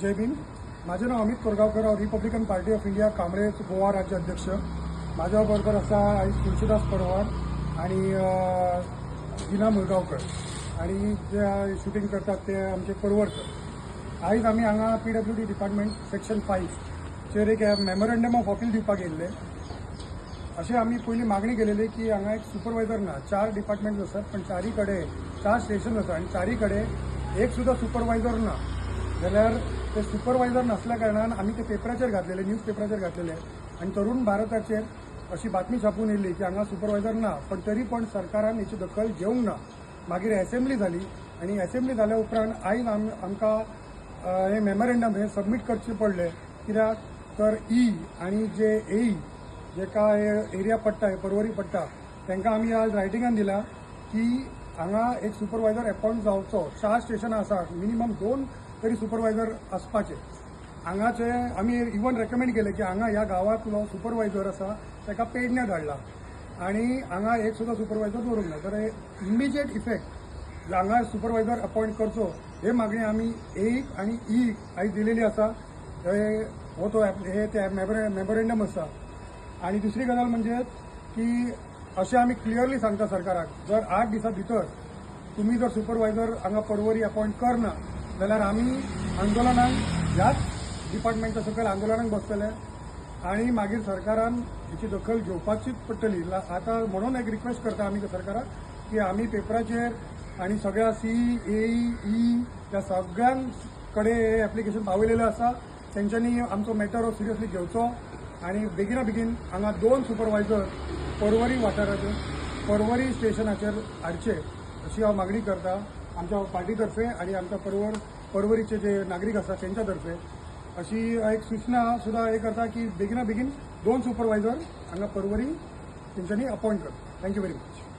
जय भीम. माझे नाव Amit Korgaonkar, Republican Party of India Kamble Goa राज्य अध्यक्ष. माझ्याबरोबर असा आई तुळशीदास पडवार आणि हिना मुळगावकर आणि जे शूटिंग करतात ते आमचे परवरकर. आयज आमी हांगा PWD डिपार्टमेंट सेक्शन 5 चेर एक मेमोरेंडम ऑफ अपील दिवपाक येयल्ले. अशें आमी पयलीं मागणी केलेली की हांगा एक सुपरवायझर ना. 4 डिपार्टमेंट्स आसात पण चारी कडेन 4 स्टेशन आसा आनी चारी कडेन एक सुद्धा सुपरवायझर ना. जाल्यार ते सुपरवायझर नसल्या कारणान आमी ते पेपराचेर घातलेले, न्यूज पेपराचेर घातलेले आनी तरुण भारताचेर अशी बातमी छापून येयल्ली की हांगा सुपरवायझर ना. पण तरी पण सरकारान हेची दखल घेवंक ना. मागीर असेंब्ली जाली आनी असेंब्ली जाल्या उपरांत आयज आमकां हे मेमोरेंडम हे सबमीट करचे पडले. कित्याक तर आनी जे जेका एरिया पडटा, परवरी पडटा, तांकां आमी आज रायटिंगान दिला की हांगा एक सुपरवायझर अपॉयंट जावचो. 4 स्टेशनां आसात, मिनिमम 2 तरी सुपरवायझर आसपाचे. हांगाचे आमी इवन रेकमेंड केले की हांगा ह्या गांवांतलो सुपरवायझर आसा ताका पेडण्या धाडला आनी हांगा एक सुद्धा सुपरवायझर दवरूंक ना. तर इमिजिएट इफेक्ट हांगा सुपरवायझर अपॉयंट करचो हे मागणी आमी आनी आयज दिलेली आसा. हो तो हे ते मेमोरेंडम आसा. आणि दुसरी गजाल म्हणजे की अशें आमी क्लियरली सांगता सरकाराक, जर 8 दिसां भितर तुम्ही जर सुपरवायझर हांगा परवरी अपॉयंट करना जाल्यार आमी आंदोलनाक ह्याच डिपार्टमेंटा सकयल आंदोलनाक बसतले आणि मागीर सरकारान हेची दखल घेवपाचीच पडटली. आता म्हणून एक रिक्वेस्ट करता आमी सरकाराक की आमी पेपराचेर आणि सगळ्या CE त्या सगळ्यां कडेन हे एप्लिकेशन पावयलेलें आसा. तेंच्यांनी आमचो मॅटर हो सिरियसली घेवचो आणि बेगिना बेगीन हांगा 2 सुपरवायझर परवरी वाठाराचेर परवरी स्टेशनाचेर हाडचे अशी हांव मागणी करता आमच्या पार्टीतर्फे आणि आमच्या परवरीचे जे नागरीक आसा तेंच्या अशी एक सूचना सुद्धा हे करता की बेगिना बेगीन 2 सुपरवायझर हांगा परवरी तेंच्यांनी अपॉयंट करता. Thank you very much.